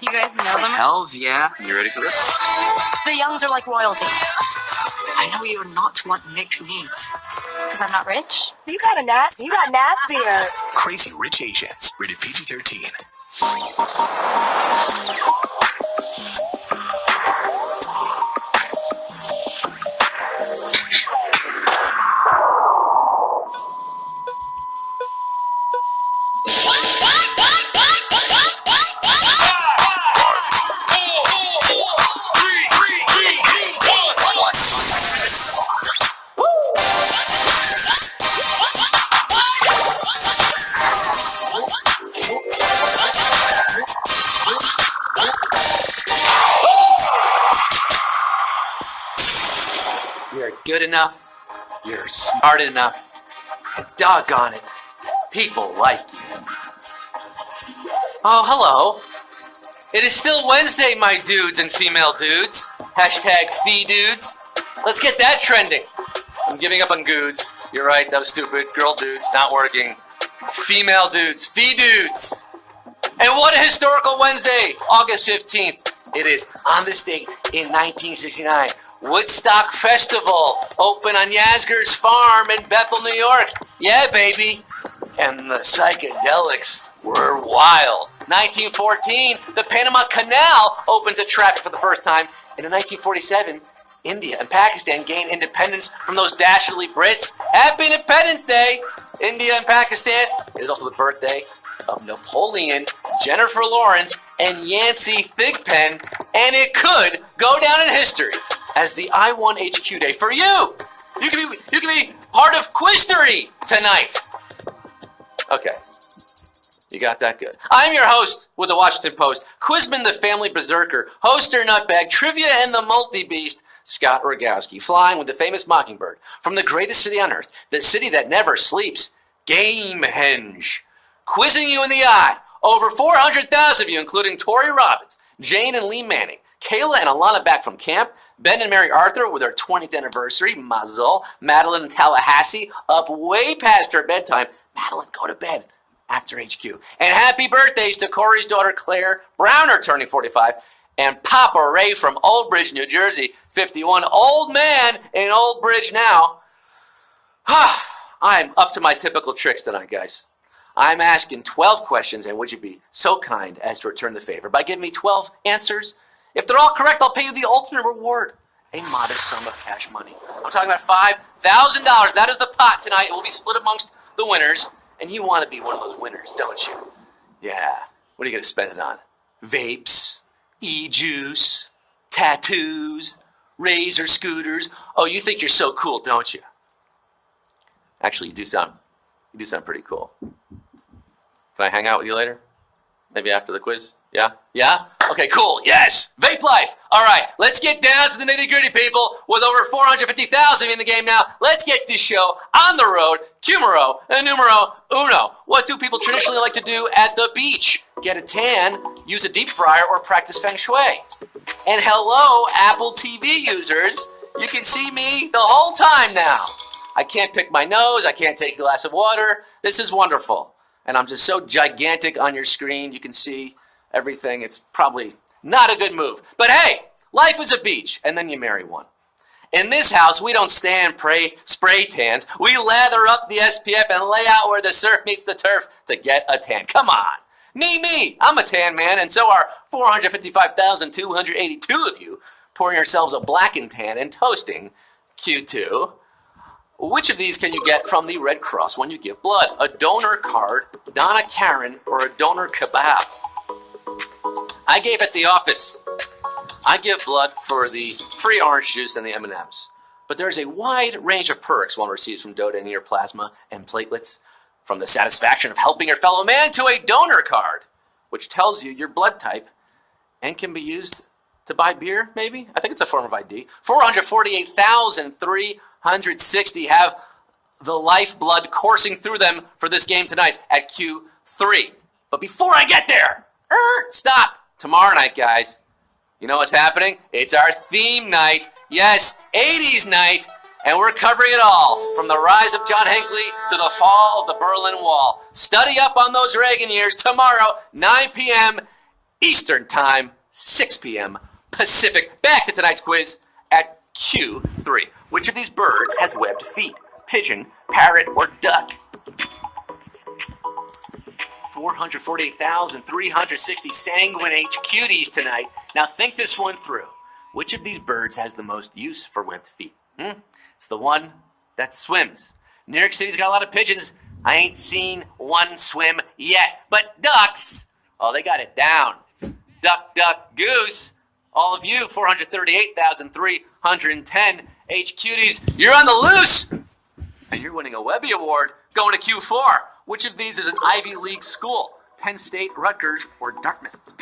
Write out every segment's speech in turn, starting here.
You guys know them? Hells yeah. You ready for this? The Youngs are like royalty. I know you're not what Nick needs. Because I'm not rich? You got nastier. Crazy Rich Asians. Rated PG-13. You're good enough. You're smart enough. And doggone it, people like you. Oh, hello. It is still Wednesday, my dudes and female dudes. Hashtag FeeDudes. Let's get that trending. I'm giving up on goods. You're right, that was stupid. Girl dudes, not working. Female dudes, FeeDudes. And what a historical Wednesday, August 15th. It is on this date in 1969. Woodstock Festival, open on Yasgur's Farm in Bethel, New York. Yeah, baby. And the psychedelics were wild. 1914, the Panama Canal opened to traffic for the first time. And in 1947, India and Pakistan gained independence from those dastardly Brits. Happy Independence Day, India and Pakistan. It is also the birthday of Napoleon, Jennifer Lawrence, and Yancey Thigpen, and it could go down in history as the I-1 HQ day for you. You can be part of Quistery tonight. Okay, you got that good. I'm your host with the Washington Post, Quizman the Family Berserker, Hoster Nutbag, Trivia and the Multi-Beast, Scott Rogowski, flying with the famous Mockingbird from the greatest city on earth, the city that never sleeps, Gamehenge. Quizzing you in the eye, over 400,000 of you, including Tori Robbins, Jane and Lee Manning, Kayla and Alana back from camp, Ben and Mary Arthur with their 20th anniversary, Mazel, Madeline and Tallahassee, up way past her bedtime. Madeline, go to bed after HQ. And happy birthdays to Corey's daughter Claire Browner, turning 45, and Papa Ray from Old Bridge, New Jersey, 51, old man in Old Bridge now. I'm up to my typical tricks tonight, guys. I'm asking 12 questions, and would you be so kind as to return the favor by giving me 12 answers? If they're all correct, I'll pay you the ultimate reward, a modest sum of cash money. I'm talking about $5,000. That is the pot tonight. It will be split amongst the winners, and you want to be one of those winners, don't you? Yeah. What are you going to spend it on? Vapes, e-juice, tattoos, razor scooters. Oh, you think you're so cool, don't you? Actually, you do sound pretty cool. Can I hang out with you later? Maybe after the quiz? Yeah? Yeah? Okay, cool. Yes! Vape life! All right, let's get down to the nitty-gritty, people. With over 450,000 in the game now, let's get this show on the road. Cumero and numero uno. What do people traditionally like to do at the beach? Get a tan, use a deep fryer, or practice feng shui. And hello, Apple TV users. You can see me the whole time now. I can't pick my nose. I can't take a glass of water. This is wonderful. And I'm just so gigantic on your screen. You can see everything. It's probably not a good move. But hey, life is a beach, and then you marry one. In this house, we don't stand spray tans. We lather up the SPF and lay out where the surf meets the turf to get a tan. Come on. Me. I'm a tan man, and so are 455,282 of you pouring yourselves a black and tan and toasting Q2. Which of these can you get from the Red Cross when you give blood? A donor card, Donna Karen, or a donor kebab? I gave at the office. I give blood for the free orange juice and the M&Ms. But there's a wide range of perks one receives from donating your plasma and platelets, from the satisfaction of helping your fellow man to a donor card, which tells you your blood type and can be used to buy beer, maybe? I think it's a form of ID. 448,360 have the lifeblood coursing through them for this game tonight at Q3. But before I get there, stop. Tomorrow night, guys, you know what's happening? It's our theme night. Yes, 80s night. And we're covering it all, from the rise of John Hinckley to the fall of the Berlin Wall. Study up on those Reagan years tomorrow, 9 p.m. Eastern Time, 6 p.m. Pacific. Back to tonight's quiz at Q3. Which of these birds has webbed feet? Pigeon, parrot, or duck? 448,360 sanguine H cuties tonight. Now think this one through. Which of these birds has the most use for webbed feet? It's the one that swims. New York City's got a lot of pigeons. I ain't seen one swim yet. But ducks, oh, they got it down. Duck, duck, goose. All of you, 438,310 H cuties, you're on the loose. And you're winning a Webby Award going to Q4. Which of these is an Ivy League school? Penn State, Rutgers, or Dartmouth?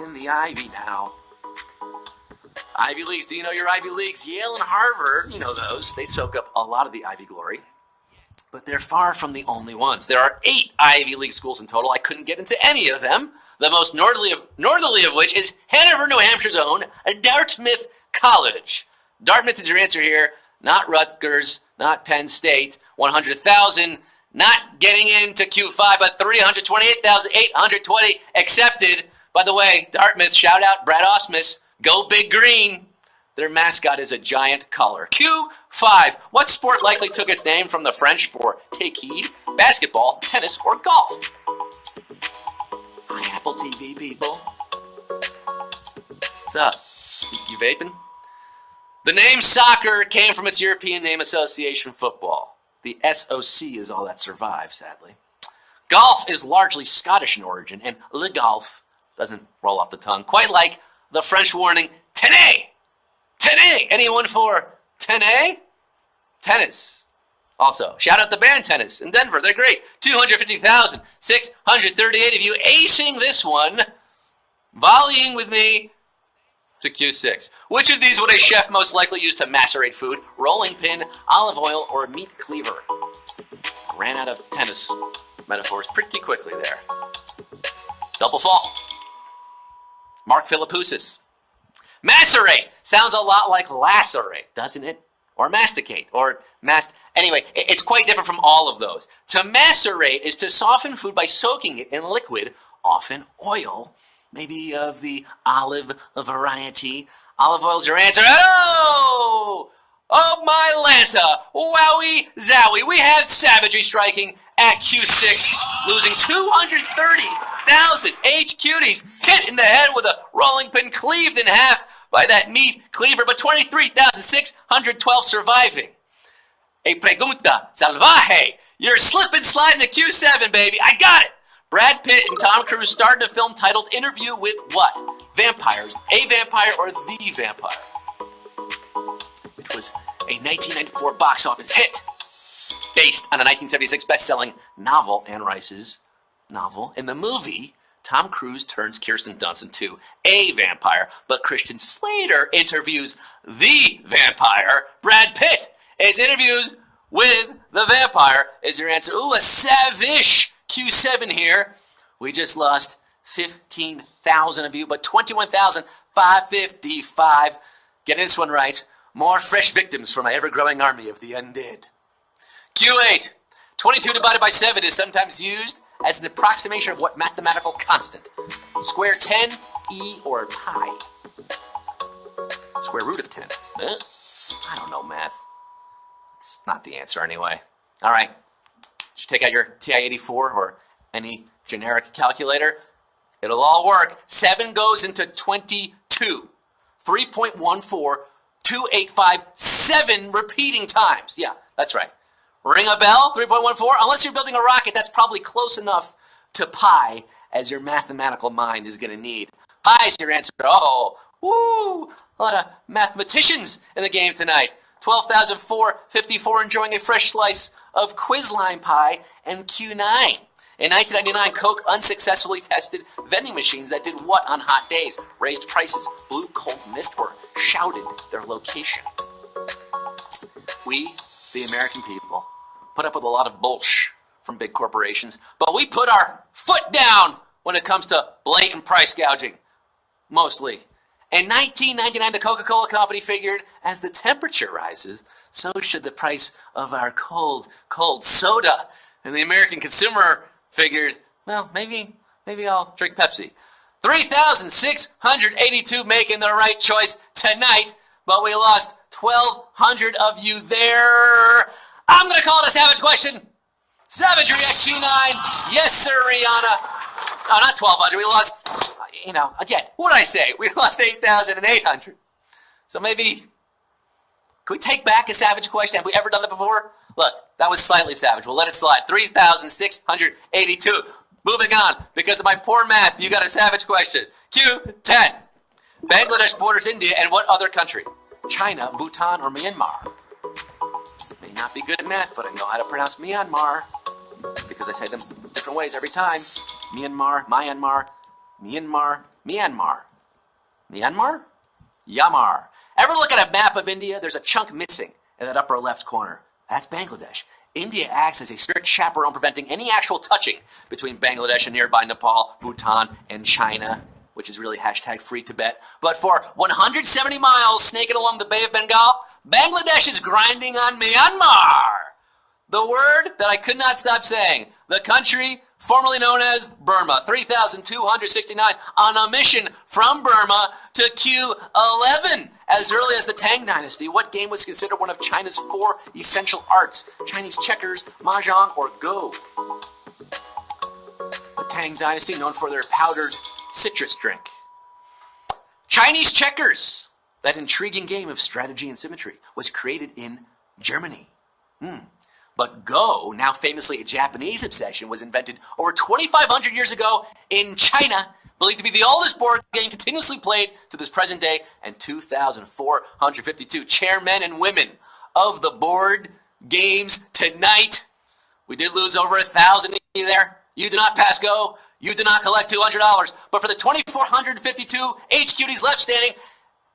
In the Ivy now. Ivy Leagues, do you know your Ivy Leagues? Yale and Harvard, you know those. They soak up a lot of the Ivy glory. But they're far from the only ones. There are 8 Ivy League schools in total. I couldn't get into any of them. The most northerly of which is Hanover, New Hampshire's own Dartmouth College. Dartmouth is your answer here. Not Rutgers, not Penn State. 100,000. Not getting into Q5, but 328,820 accepted. By the way, Dartmouth, shout out Brad Osmus. Go Big Green. Their mascot is a giant color. Q5. What sport likely took its name from the French for take heed? Basketball, tennis, or golf? Hi, Apple TV people. What's up? You vaping? The name soccer came from its European name association, football. The SOC is all that survives, sadly. Golf is largely Scottish in origin, and le golf doesn't roll off the tongue, quite like the French warning, tenez! Tenez! Anyone for tenez? Tennis. Also, shout out the band Tennis in Denver. They're great. 250,638 of you acing this one. Volleying with me to Q6. Which of these would a chef most likely use to macerate food? Rolling pin, olive oil, or meat cleaver? Ran out of tennis metaphors pretty quickly there. Double fault. Mark Philippoussis. Macerate sounds a lot like lacerate, doesn't it? Or masticate, or Anyway, it's quite different from all of those. To macerate is to soften food by soaking it in liquid, often oil, maybe of the olive variety. Olive oil's your answer. Oh! Oh, my Lanta! Wowie zowie! We have savagery striking at Q6, losing 230,000 H cuties, hit in the head with a rolling pin, cleaved in half by that meat cleaver, but 23,612 surviving. A pregunta salvaje. You're slipping, sliding to Q7, baby. I got it. Brad Pitt and Tom Cruise starred in a film titled Interview with what? Vampires. A vampire or the vampire? Which was a 1994 box office hit based on a 1976 best-selling novel, Anne Rice's novel. In the movie, Tom Cruise turns Kirsten Dunst into a vampire, but Christian Slater interviews the vampire, Brad Pitt. It's Interviews with the Vampire is your answer. Ooh, a savish Q7 here. We just lost 15,000 of you, but 21,555. Get this one right. More fresh victims for my ever-growing army of the undead. Q8. 22 divided by 7 is sometimes used as an approximation of what mathematical constant? Square 10, e, or pi? Square root of 10. I don't know math. It's not the answer anyway. All right. Just take out your TI-84 or any generic calculator. It'll all work. 7 goes into 22. 3.14285 repeating times. Yeah, that's right. Ring a bell, 3.14. Unless you're building a rocket, that's probably close enough to pi as your mathematical mind is going to need. Pi is your answer. Oh, woo! A lot of mathematicians in the game tonight. 12,454 enjoying a fresh slice of Quizline pie and Q9. In 1999, Coke unsuccessfully tested vending machines that did what on hot days? Raised prices, blew cold mist, or shouted their location. We, the American people, put up with a lot of bullshit from big corporations, but we put our foot down when it comes to blatant price gouging. Mostly. In 1999, the Coca-Cola Company figured as the temperature rises, so should the price of our cold soda. And the American consumer figured, well, maybe I'll drink Pepsi. 3,682 making the right choice tonight, but we lost 1,200 of you there. I'm going to call it a savage question. Savagery at Q9. Yes, sir, Rihanna. Oh, not 1,200. We lost, again, what did I say? We lost 8,800. So maybe, can we take back a savage question? Have we ever done that before? Look, that was slightly savage. We'll let it slide. 3,682. Moving on. Because of my poor math, you got a savage question. Q10. Bangladesh borders India and what other country? China, Bhutan, or Myanmar? May not be good at math, but I know how to pronounce Myanmar because I say them different ways every time. Myanmar, Myanmar, Myanmar, Myanmar. Myanmar? Yamar. Ever look at a map of India? There's a chunk missing in that upper left corner. That's Bangladesh. India acts as a strict chaperone preventing any actual touching between Bangladesh and nearby Nepal, Bhutan, and China, which is really #free Tibet. But for 170 miles snaking along the Bay of Bengal, Bangladesh is grinding on Myanmar. The word that I could not stop saying. The country formerly known as Burma. 3,269 on a mission from Burma to Q11. As early as the Tang Dynasty, what game was considered one of China's 4 essential arts? Chinese checkers, mahjong, or Go? The Tang Dynasty, known for their powdered citrus drink. Chinese checkers, that intriguing game of strategy and symmetry, was created in Germany. But Go, now famously a Japanese obsession, was invented over 2,500 years ago in China, believed to be the oldest board game continuously played to this present day, and 2,452 chairmen and women of the board games tonight. We did lose over 1,000 there. You do not pass Go. You do not collect $200. But for the 2,452 HQDs left standing,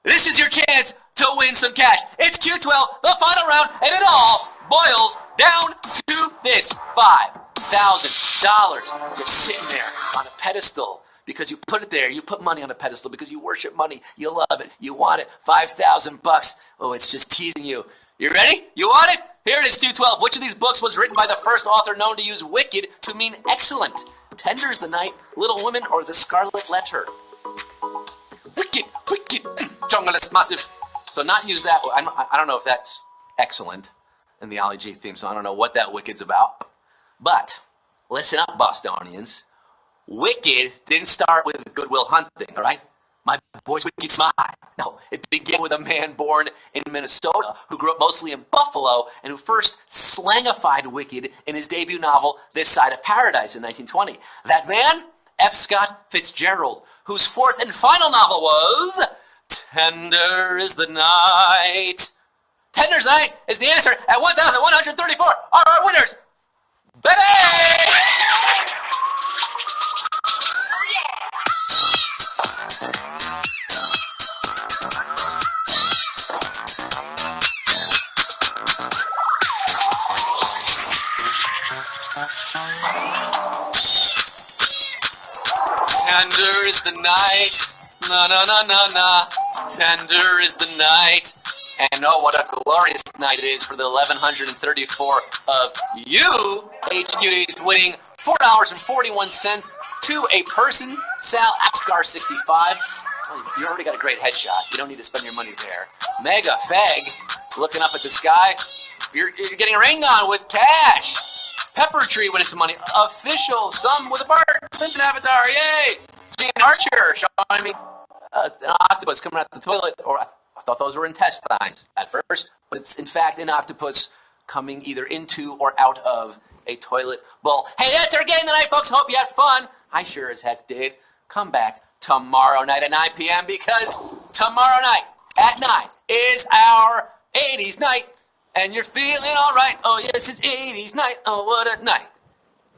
this is your chance to win some cash. It's Q12, the final round, and it all boils down to this $5,000 just sitting there on a pedestal. Because you put it there, you put money on a pedestal because you worship money, you love it, you want it. $5,000. Oh, it's just teasing you. You ready? You want it? Here it is, Q12. Which of these books was written by the first author known to use wicked to mean excellent? Tender is the Night, Little Women, or The Scarlet Letter? Wicked, jungle is massive. So not use that. I don't know if that's excellent in the Ollie G theme, so I don't know what that wicked's about. But listen up, Bostonians. Wicked didn't start with Good Will Hunting, all right? My boy's wicked smile. No, it began with a man born in Minnesota who grew up mostly in Buffalo and who first slangified wicked in his debut novel, This Side of Paradise, in 1920. That man, F. Scott Fitzgerald, whose fourth and final novel was Tender is the Night. Tender's Night is the answer at 1,134. Our winners, baby! Tender is the night, na na na na na. Tender is the night, and oh, what a glorious night it is for the 1,134 of you HQDs winning $4.41 to a person. Sal Apgar 65. Well, you already got a great headshot. You don't need to spend your money there. Mega Feg, looking up at the sky. You're getting rained on with cash. Pepper Tree winning some money. Official, some with a Bart Simpson avatar. Yay! Gene Archer showing me an octopus coming out the toilet. Or I thought those were intestines at first, but it's in fact an octopus coming either into or out of a toilet bowl. Hey, that's our game tonight, folks. Hope you had fun. I sure as heck did. Come back tomorrow night at 9 p.m. because tomorrow night at 9 is our 80s night. And you're feeling all right. Oh, yes, it's 80s night. Oh, what a night.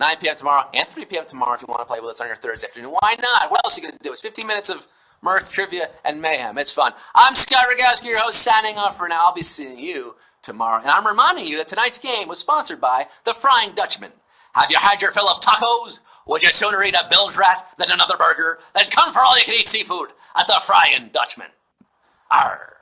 9 p.m. tomorrow and 3 p.m. tomorrow if you want to play with us on your Thursday afternoon. Why not? What else are you going to do? It's 15 minutes of mirth, trivia, and mayhem. It's fun. I'm Scott Rogowski, your host, signing off for now. I'll be seeing you tomorrow. And I'm reminding you that tonight's game was sponsored by The Frying Dutchman. Have you had your fill of tacos? Would you sooner eat a bilge rat than another burger? Then come for all you can eat seafood at The Frying Dutchman. Arr.